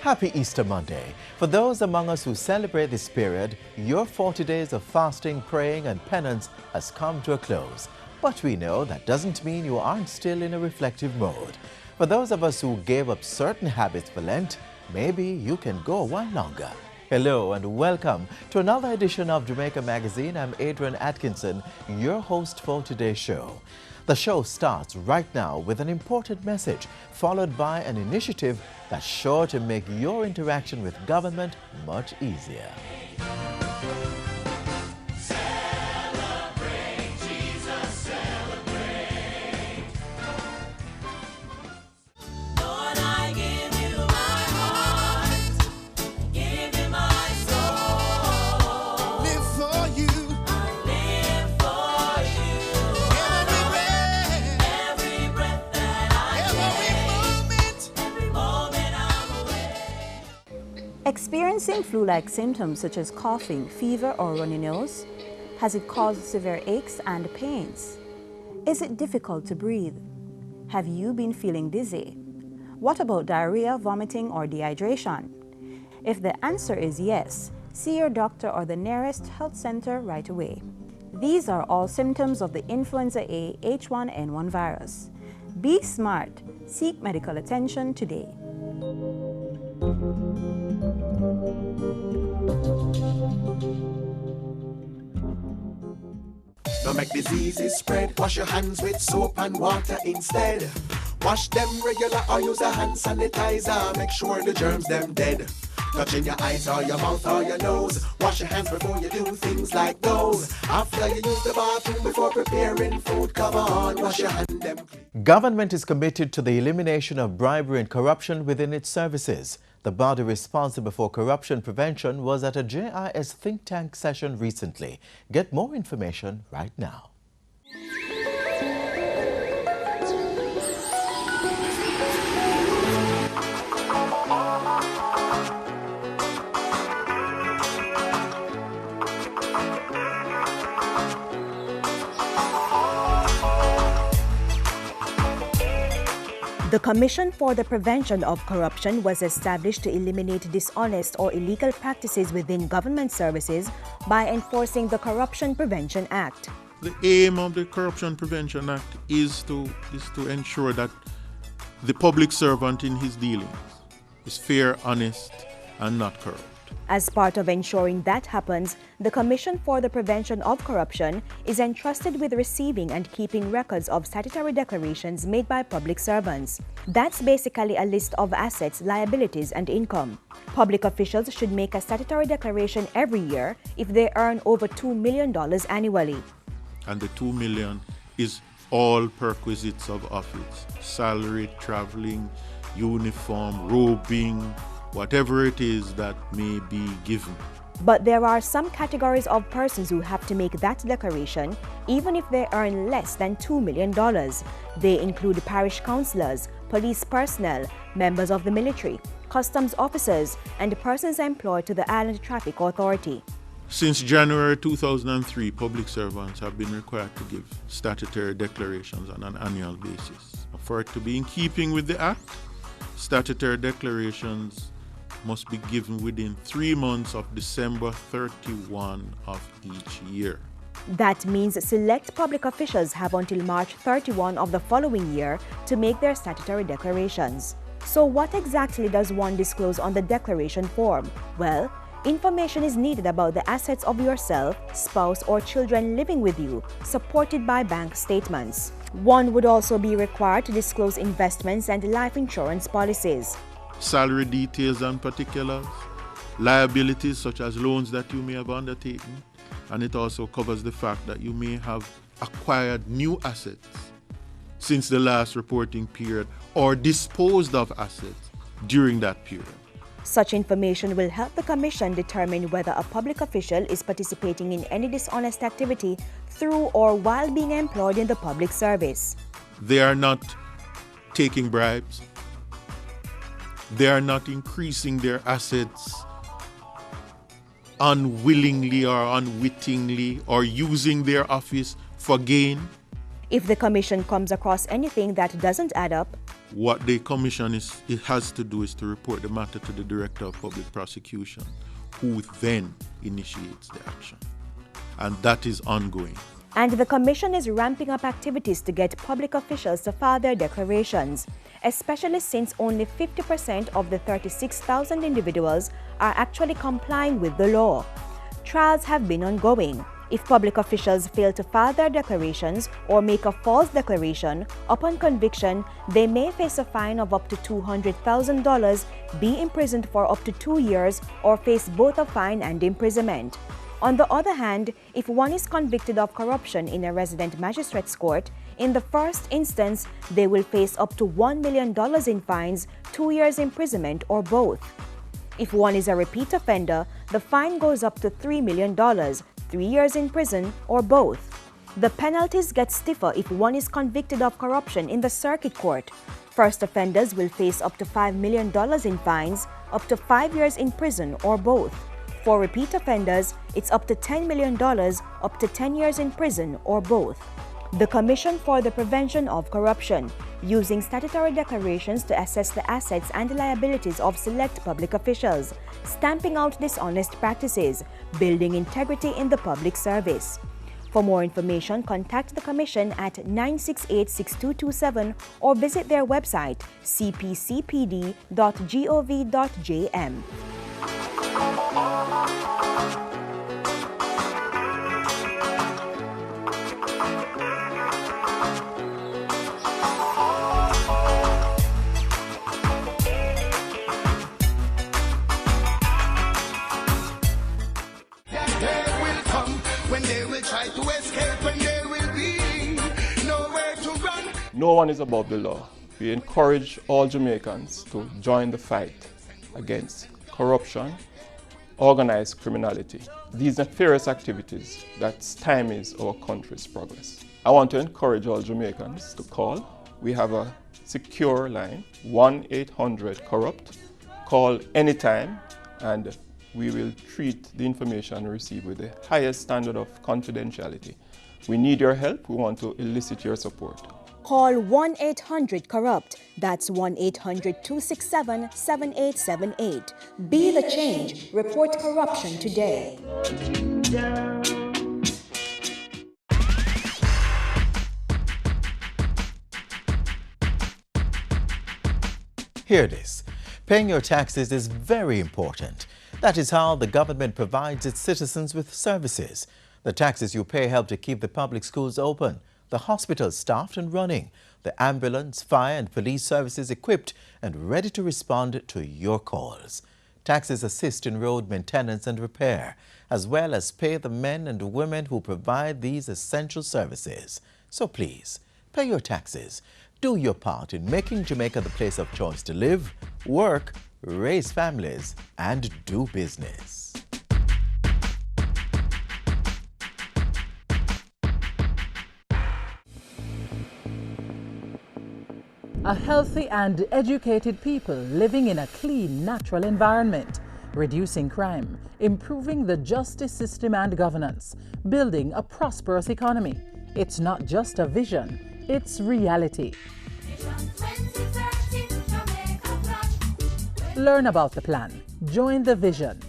Happy Easter Monday. For those among us who celebrate this period, your 40 days of fasting, praying and penance has come to a close. But we know that doesn't mean you aren't still in a reflective mode. For those of us who gave up certain habits for Lent, maybe you can go one longer. Hello and welcome to another edition of Jamaica Magazine. I'm Adrian Atkinson, your host for today's show. The show starts right now with an important message, followed by an initiative that's sure to make your interaction with government much easier. Experiencing flu-like symptoms such as coughing, fever or runny nose? Has it caused severe aches and pains? Is it difficult to breathe? Have you been feeling dizzy? What about diarrhea, vomiting or dehydration? If the answer is yes, see your doctor or the nearest health center right away. These are all symptoms of the Influenza A H1N1 virus. Be smart. Seek medical attention today. Don't make diseases spread. Wash your hands with soap and water instead. Wash them regular or use a hand sanitizer. Make sure the germs them dead. Touching your eyes or your mouth or your nose. Wash your hands before you do things like those. After you use the bathroom before preparing food, come on, wash your hand them clean. Government is committed to the elimination of bribery and corruption within its services. The body responsible for corruption prevention was at a JIS think tank session recently. Get more information right now. The Commission for the Prevention of Corruption was established to eliminate dishonest or illegal practices within government services by enforcing the Corruption Prevention Act. The aim of the Corruption Prevention Act is to ensure that the public servant in his dealings is fair, honest, and not corrupt. As part of ensuring that happens, the Commission for the Prevention of Corruption is entrusted with receiving and keeping records of statutory declarations made by public servants. That's basically a list of assets, liabilities, and income. Public officials should make a statutory declaration every year if they earn over $2 million annually. And the $2 million is all perquisites of office: salary, traveling, uniform, robing, whatever it is that may be given. But there are some categories of persons who have to make that declaration even if they earn less than $2 million. They include parish councillors, police personnel, members of the military, customs officers, and persons employed to the Island Traffic Authority. Since January 2003, public servants have been required to give statutory declarations on an annual basis. For it to be in keeping with the Act, statutory declarations must be given within 3 months of December 31 of each year. That means select public officials have until March 31 of the following year to make their statutory declarations. So what exactly does one disclose on the declaration form? Well, information is needed about the assets of yourself, spouse, or children living with you, supported by bank statements. One would also be required to disclose investments and life insurance policies. Salary details and particulars, liabilities such as loans that you may have undertaken, and it also covers the fact that you may have acquired new assets since the last reporting period or disposed of assets during that period. Such information will help the Commission determine whether a public official is participating in any dishonest activity through or while being employed in the public service. They are not taking bribes. They are not increasing their assets unwillingly or unwittingly or using their office for gain. If the Commission comes across anything that doesn't add up, what the Commission has to do is to report the matter to the Director of Public Prosecution, who then initiates the action. And that is ongoing. And the Commission is ramping up activities to get public officials to file their declarations, especially since only 50% of the 36,000 individuals are actually complying with the law. Trials have been ongoing. If public officials fail to file their declarations or make a false declaration, upon conviction, they may face a fine of up to $200,000, be imprisoned for up to 2 years, or face both a fine and imprisonment. On the other hand, if one is convicted of corruption in a resident magistrate's court, in the first instance, they will face up to $1 million in fines, 2 years imprisonment, or both. If one is a repeat offender, the fine goes up to $3 million, 3 years in prison, or both. The penalties get stiffer if one is convicted of corruption in the circuit court. First offenders will face up to $5 million in fines, up to 5 years in prison, or both. For repeat offenders, it's up to $10 million, up to 10 years in prison, or both. The Commission for the Prevention of Corruption, using statutory declarations to assess the assets and liabilities of select public officials, stamping out dishonest practices, building integrity in the public service. For more information, contact the Commission at 968-6227 or visit their website cpcpd.gov.jm. No one is above the law. We encourage all Jamaicans to join the fight against corruption, organized criminality, these nefarious activities that stymies our country's progress. I want to encourage all Jamaicans to call. We have a secure line, 1-800-CORRUPT. Call anytime and we will treat the information received with the highest standard of confidentiality. We need your help. We want to elicit your support. Call 1-800-CORRUPT. That's 1-800-267-7878. Be the change. Report corruption today. Hear this. Paying your taxes is very important. That is how the government provides its citizens with services. The taxes you pay help to keep the public schools open, the hospitals staffed and running, the ambulance, fire and police services equipped and ready to respond to your calls. Taxes assist in road maintenance and repair, as well as pay the men and women who provide these essential services. So please, pay your taxes. Do your part in making Jamaica the place of choice to live, work, raise families, and do business. A healthy and educated people living in a clean, natural environment, reducing crime, improving the justice system and governance, building a prosperous economy. It's not just a vision, it's reality. Learn about the plan. Join the vision.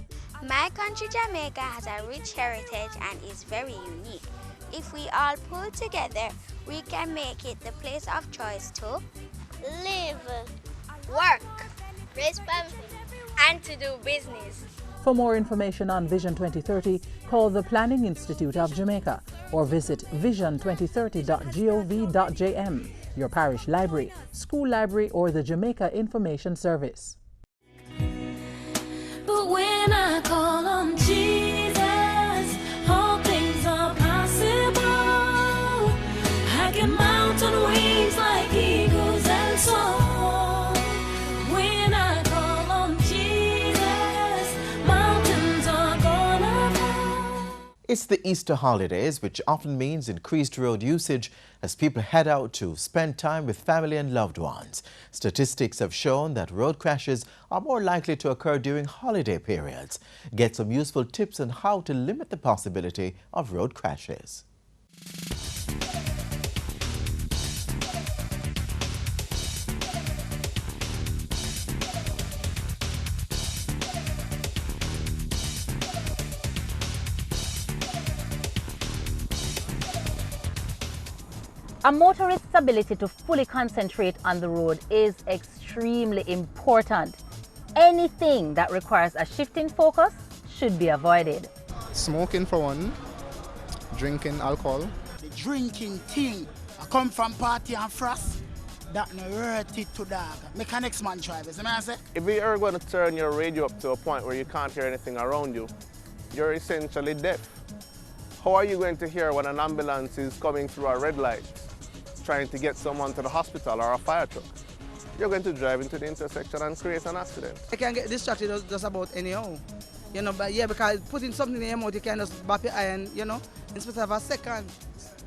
My country, Jamaica, has a rich heritage and is very unique. If we all pull together, we can make it the place of choice to live, work, raise family, and to do business. For more information on Vision 2030, call the Planning Institute of Jamaica or visit vision2030.gov.jm, your parish library, school library, or the Jamaica Information Service. But when I call on Jesus, all things are possible. I can mount on wings like eagles and soar. When I call on Jesus, mountains are gonna fall. It's the Easter holidays, which often means increased road usage as people head out to spend time with family and loved ones. Statistics have shown that road crashes are more likely to occur during holiday periods. Get some useful tips on how to limit the possibility of road crashes. A motorist's ability to fully concentrate on the road is extremely important. Anything that requires a shift in focus should be avoided. Smoking for one, drinking alcohol. The drinking thing, I come from party and frost, that no worth it to dog. Make a next man drive, is I say? If you are going to turn your radio up to a point where you can't hear anything around you, you're essentially deaf. How are you going to hear when an ambulance is coming through a red light, trying to get someone to the hospital or a fire truck? You're going to drive into the intersection and create an accident. You can get distracted just about anyhow. You know, but yeah, because putting something in your mouth, you can just bop your eye and, you know, in space of a second,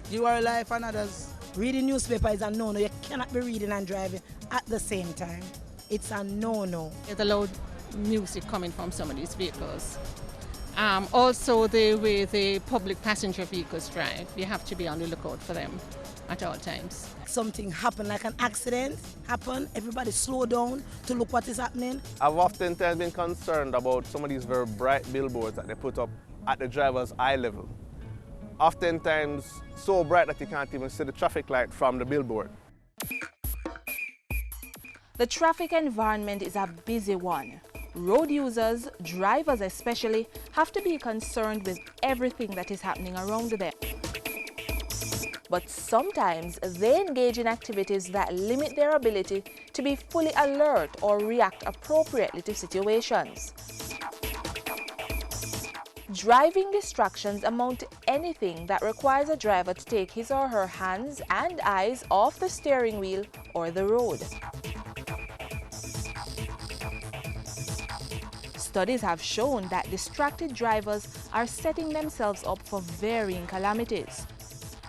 you are alive and others. Reading newspaper is a no-no. You cannot be reading and driving at the same time. It's a no-no. There's a loud music coming from some of these vehicles. Also, the way the public passenger vehicles drive, you have to be on the lookout for them at all times. Something happen, like an accident happen, everybody slow down to look what is happening. I've oftentimes been concerned about some of these very bright billboards that they put up at the driver's eye level. Oftentimes so bright that you can't even see the traffic light from the billboard. The traffic environment is a busy one. Road users, drivers especially, have to be concerned with everything that is happening around them. But sometimes they engage in activities that limit their ability to be fully alert or react appropriately to situations. Driving distractions amount to anything that requires a driver to take his or her hands and eyes off the steering wheel or the road. Studies have shown that distracted drivers are setting themselves up for varying calamities.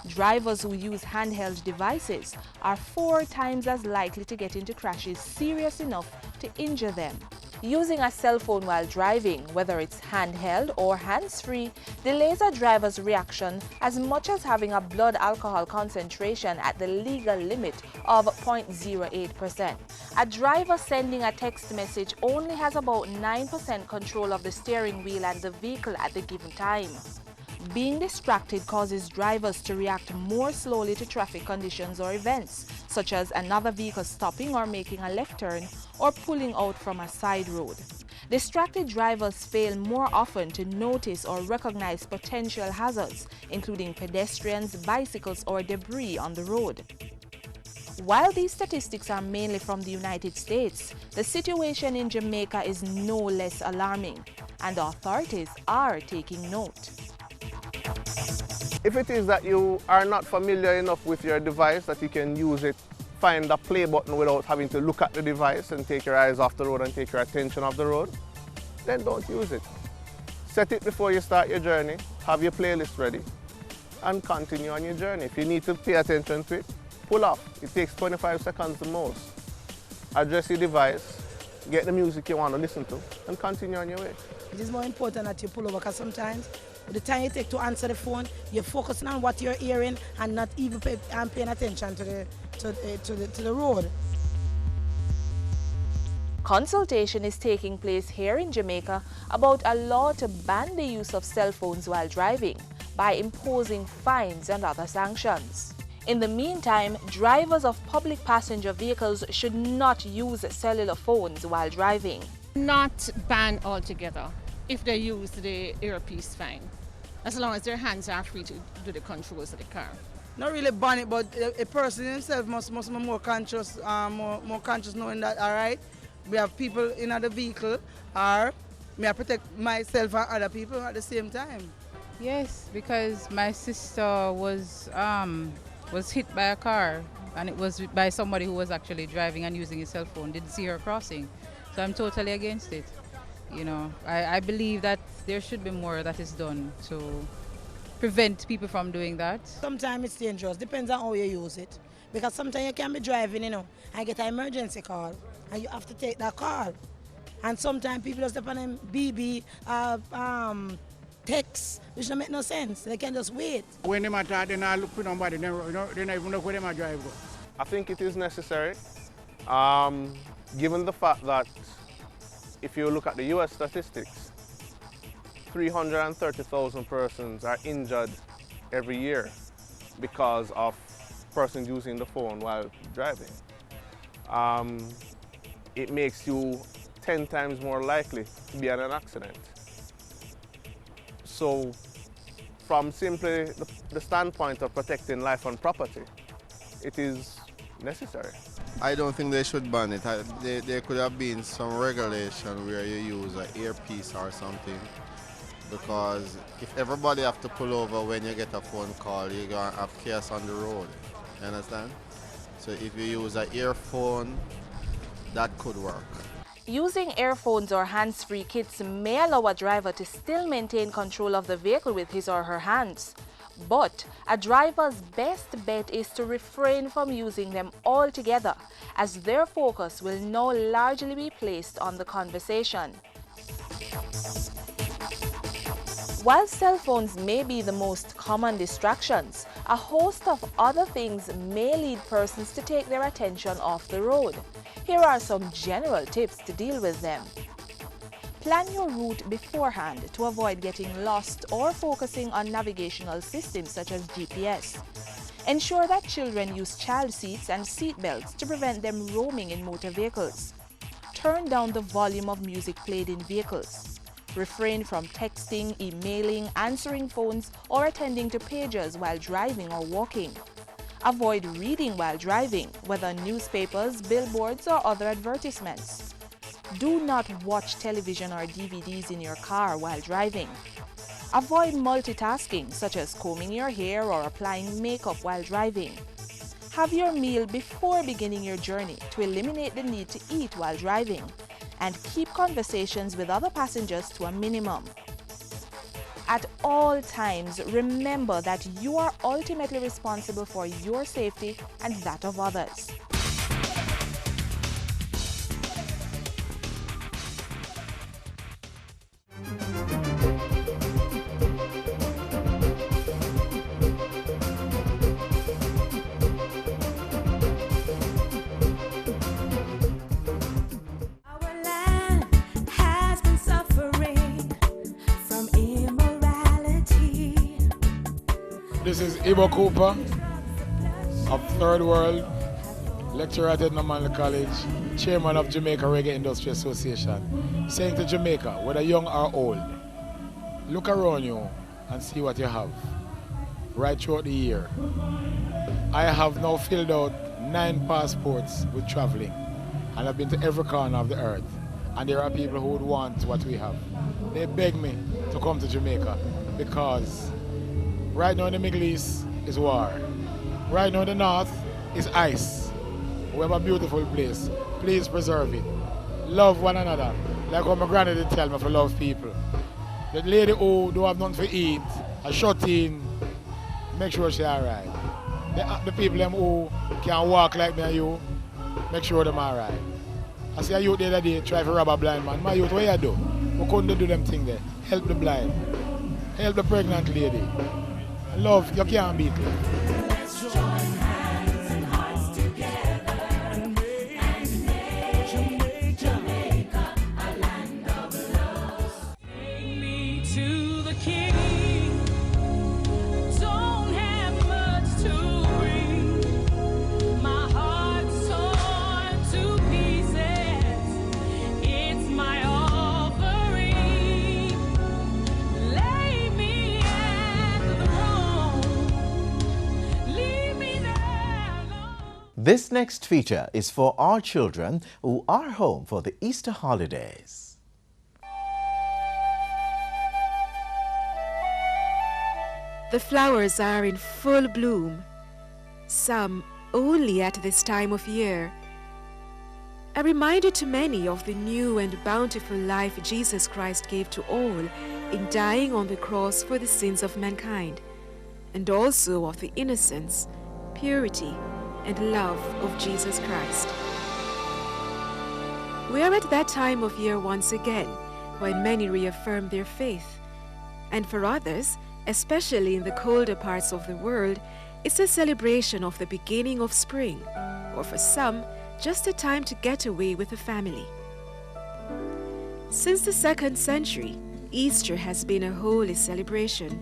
Drivers who use handheld devices are 4 times as likely to get into crashes serious enough to injure them. Using a cell phone while driving, whether it's handheld or hands-free, delays a driver's reaction as much as having a blood alcohol concentration at the legal limit of 0.08%. A driver sending a text message only has about 9% control of the steering wheel and the vehicle at the given time. Being distracted causes drivers to react more slowly to traffic conditions or events, such as another vehicle stopping or making a left turn or pulling out from a side road. Distracted drivers fail more often to notice or recognize potential hazards, including pedestrians, bicycles, or debris on the road. While these statistics are mainly from the United States, the situation in Jamaica is no less alarming, and authorities are taking note. If it is that you are not familiar enough with your device that you can use it, find a play button without having to look at the device and take your eyes off the road and take your attention off the road, then don't use it. Set it before you start your journey, have your playlist ready, and continue on your journey. If you need to pay attention to it, pull off. It takes 25 seconds the most. Address your device, get the music you want to listen to, and continue on your way. It is more important that you pull over, because sometimes the time you take to answer the phone, you're focusing on what you're hearing and not even paying attention to the road. Consultation is taking place here in Jamaica about a law to ban the use of cell phones while driving by imposing fines and other sanctions. In the meantime, drivers of public passenger vehicles should not use cellular phones while driving. Not ban altogether. If they use the earpiece, fine. As long as their hands are free to do the controls of the car. Not really ban it, but a person himself must be more conscious, more conscious knowing that, all right, we have people in the vehicle, or may I protect myself and other people at the same time. Yes, because my sister was hit by a car, and it was by somebody who was actually driving and using his cell phone, didn't see her crossing. So I'm totally against it. You know, I believe that there should be more that is done to prevent people from doing that. Sometimes it's dangerous, depends on how you use it. Because sometimes you can be driving, you know, and get an emergency call, and you have to take that call. And sometimes people just depend on BB, text, which don't make no sense. They can just wait. When they matter, they not look for nobody, they don't even look where they might drive. I think it is necessary, given the fact that if you look at the US statistics, 330,000 persons are injured every year because of persons using the phone while driving. It makes you 10 times more likely to be in an accident. So from simply the standpoint of protecting life and property, it is necessary. I don't think they should ban it. There could have been some regulation where you use an earpiece or something, because if everybody have to pull over when you get a phone call, you're going to have chaos on the road. You understand? So if you use an earphone, that could work. Using earphones or hands-free kits may allow a driver to still maintain control of the vehicle with his or her hands. But a driver's best bet is to refrain from using them altogether, as their focus will now largely be placed on the conversation. While cell phones may be the most common distractions, a host of other things may lead persons to take their attention off the road. Here are some general tips to deal with them. Plan your route beforehand to avoid getting lost or focusing on navigational systems such as GPS. Ensure that children use child seats and seat belts to prevent them roaming in motor vehicles. Turn down the volume of music played in vehicles. Refrain from texting, emailing, answering phones, or attending to pagers while driving or walking. Avoid reading while driving, whether newspapers, billboards, or other advertisements. Do not watch television or DVDs in your car while driving. Avoid multitasking, such as combing your hair or applying makeup while driving. Have your meal before beginning your journey to eliminate the need to eat while driving. And keep conversations with other passengers to a minimum. At all times, remember that you are ultimately responsible for your safety and that of others. This is Ibo Cooper of Third World, lecturer at Edna College, chairman of Jamaica Reggae Industry Association, saying to Jamaica, whether young or old, look around you and see what you have right throughout the year. I have now filled out 9 passports with traveling, and I've been to every corner of the earth, and there are people who would want what we have. They beg me to come to Jamaica because right now in the Middle East is war. Right now in the North is ice. We have a beautiful place. Please preserve it. Love one another. Like how my granny did tell me to love people. The lady who don't have nothing to eat, a shut in, make sure she's alright. The people them who can walk like me and you, make sure them alright. I see a youth the other day try to rob a blind man. My youth, what you do? We couldn't do them thing there. Help the blind. Help the pregnant lady. Love, you can't beat it. Let's join hands and hearts together and make Jamaica a land of love. Take me to the King. Don't have much to bring. My heart's torn to pieces. It's my offering. Lay me at the This next feature is for our children who are home for the Easter holidays. The flowers are in full bloom, some only at this time of year. A reminder to many of the new and bountiful life Jesus Christ gave to all in dying on the cross for the sins of mankind, and also of the innocence, purity, and love of Jesus Christ. We are at that time of year once again, when many reaffirm their faith. And for others, especially in the colder parts of the world, it's a celebration of the beginning of spring, or for some, just a time to get away with the family. Since the 2nd century, Easter has been a holy celebration,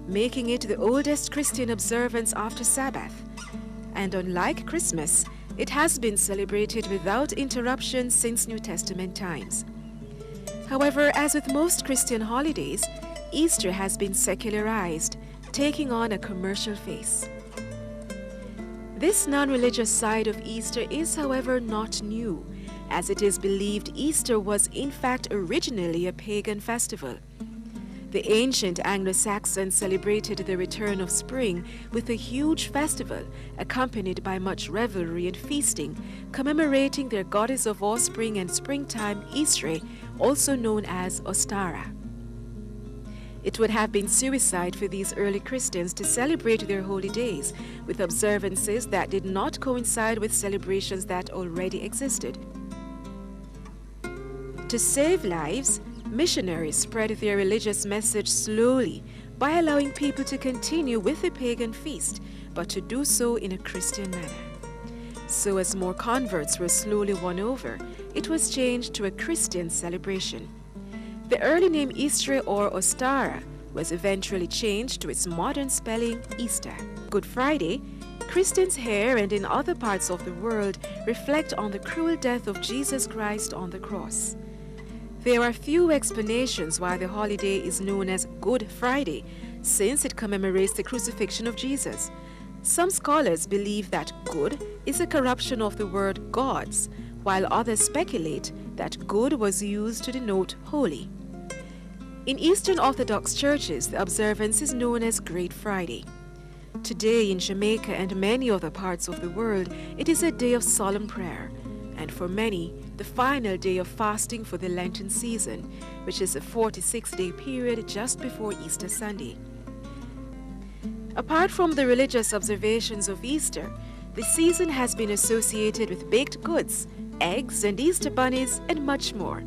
making it the oldest Christian observance after Sabbath, and unlike Christmas, it has been celebrated without interruption since New Testament times. However, as with most Christian holidays, Easter has been secularized, taking on a commercial face. This non-religious side of Easter is, however, not new, as it is believed Easter was in fact originally a pagan festival. The ancient Anglo-Saxons celebrated the return of spring with a huge festival accompanied by much revelry and feasting, commemorating their goddess of offspring and springtime, Easter, also known as Ostara. It would have been suicide for these early Christians to celebrate their holy days with observances that did not coincide with celebrations that already existed. To save lives, missionaries spread their religious message slowly by allowing people to continue with the pagan feast, but to do so in a Christian manner. So as more converts were slowly won over, it was changed to a Christian celebration. The early name Easter or Ostara was eventually changed to its modern spelling Easter. Good Friday, Christians here and in other parts of the world reflect on the cruel death of Jesus Christ on the cross. There are few explanations why the holiday is known as Good Friday, since it commemorates the crucifixion of Jesus. Some scholars believe that good is a corruption of the word gods, while others speculate that good was used to denote holy. In Eastern Orthodox churches, the observance is known as Great Friday. Today in Jamaica and many other parts of the world, it is a day of solemn prayer, and for many, the final day of fasting for the Lenten season, which is a 46-day period just before Easter Sunday. Apart from the religious observations of Easter, the season has been associated with baked goods, eggs and Easter bunnies, and much more.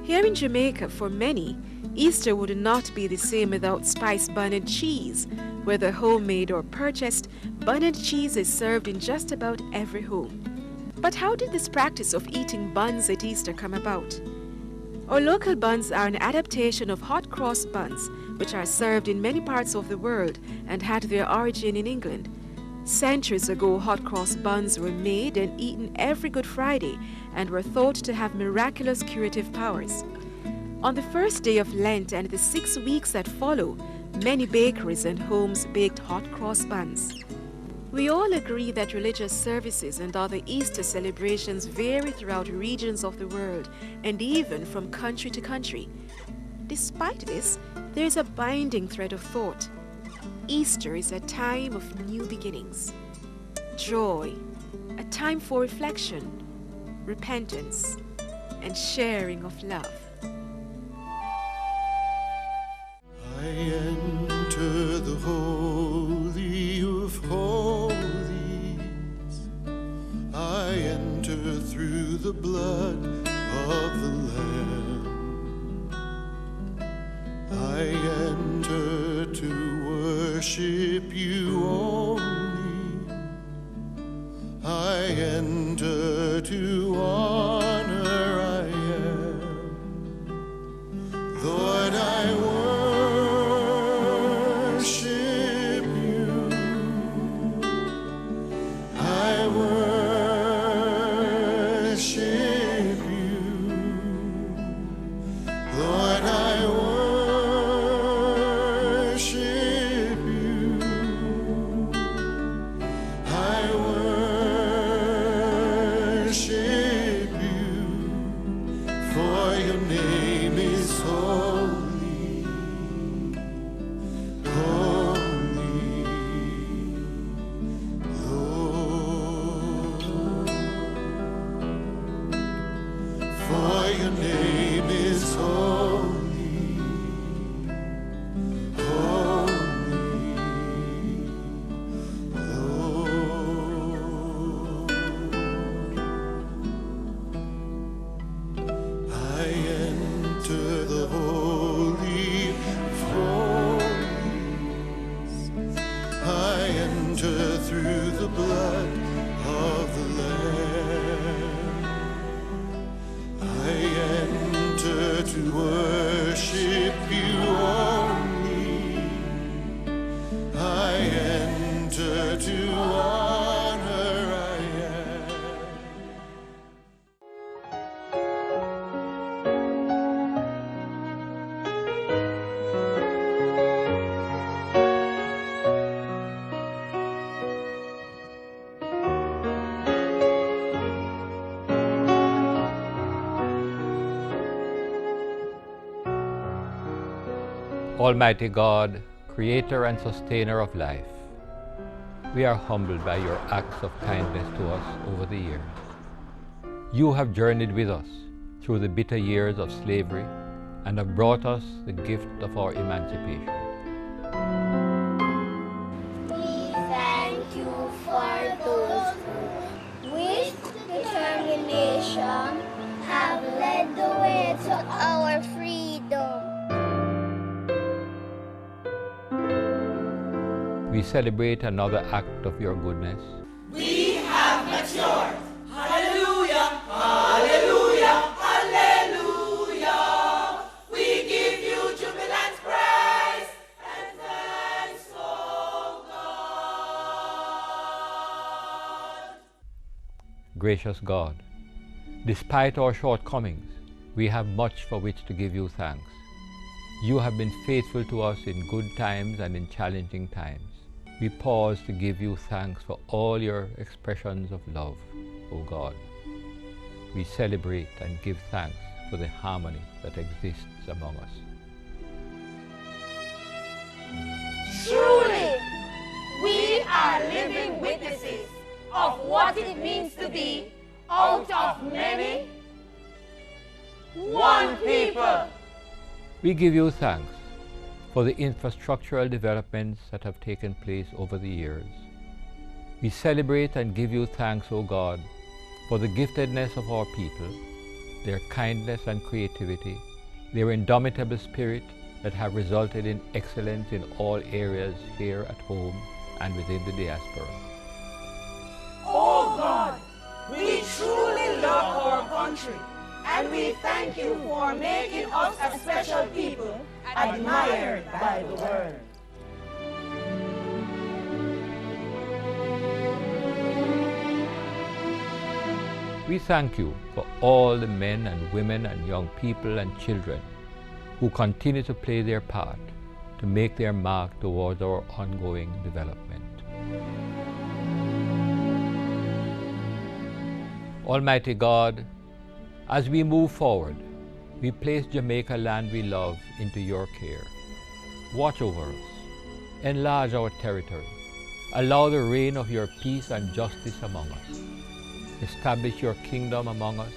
Here in Jamaica, for many, Easter would not be the same without spiced bun and cheese. Whether homemade or purchased, bun and cheese is served in just about every home. But how did this practice of eating buns at Easter come about? Our local buns are an adaptation of hot cross buns, which are served in many parts of the world and had their origin in England. Centuries ago, hot cross buns were made and eaten every Good Friday and were thought to have miraculous curative powers. On the first day of Lent and the 6 weeks that follow, many bakeries and homes baked hot cross buns. We all agree that religious services and other Easter celebrations vary throughout regions of the world and even from country to country. Despite this, there is a binding thread of thought. Easter is a time of new beginnings, joy, a time for reflection, repentance, and sharing of love. I enter the Holy of Holies. I enter through the blood of the Lamb. I enter to worship you only. I enter to honor I am. Lord, I worship you. I worship you. Lord, I worship you. I worship you. For your name is holy, holy, Lord. For your name is holy, holy, Lord. I enter the Holy of Holies. I enter through the blood of the Lamb. I enter to worship you only. I enter to honor Almighty God, creator and sustainer of life, we are humbled by your acts of kindness to us over the years. You have journeyed with us through the bitter years of slavery and have brought us the gift of our emancipation. We thank you for those who, with determination, have led the way to our freedom. We celebrate another act of your goodness. We have matured. Hallelujah, hallelujah, hallelujah. We give you jubilant praise and thanks, oh God. Gracious God, despite our shortcomings, we have much for which to give you thanks. You have been faithful to us in good times and in challenging times. We pause to give you thanks for all your expressions of love, O God. We celebrate and give thanks for the harmony that exists among us. Truly, we are living witnesses of what it means to be out of many, one people. We give you thanks for the infrastructural developments that have taken place over the years. We celebrate and give you thanks, O God, for the giftedness of our people, their kindness and creativity, their indomitable spirit that have resulted in excellence in all areas here at home and within the diaspora. Oh God, we truly love our country, and we thank you for making us a special people admired by the world. We thank you for all the men and women and young people and children who continue to play their part to make their mark towards our ongoing development. Almighty God, as we move forward, we place Jamaica land we love into your care. Watch over us, enlarge our territory, allow the reign of your peace and justice among us. Establish your kingdom among us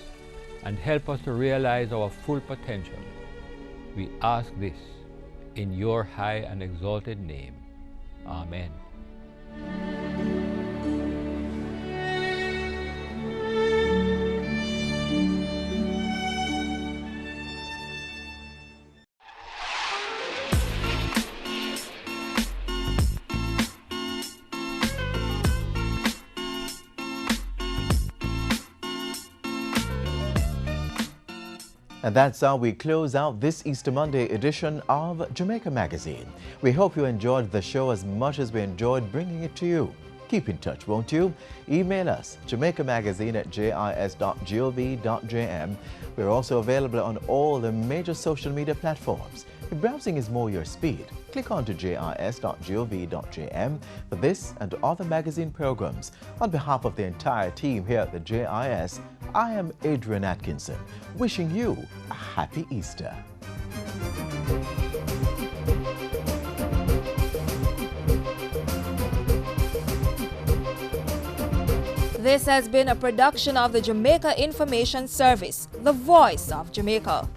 and help us to realize our full potential. We ask this in your high and exalted name. Amen. And that's how we close out this Easter Monday edition of Jamaica Magazine. We hope you enjoyed the show as much as we enjoyed bringing it to you. Keep in touch, won't you? Email us, jamaicamagazine@jis.gov.jm. We're also available on all the major social media platforms. If browsing is more your speed, click on to jis.gov.jm for this and other magazine programs. On behalf of the entire team here at the JIS, I am Adrian Atkinson, wishing you a happy Easter. This has been a production of the Jamaica Information Service, the voice of Jamaica.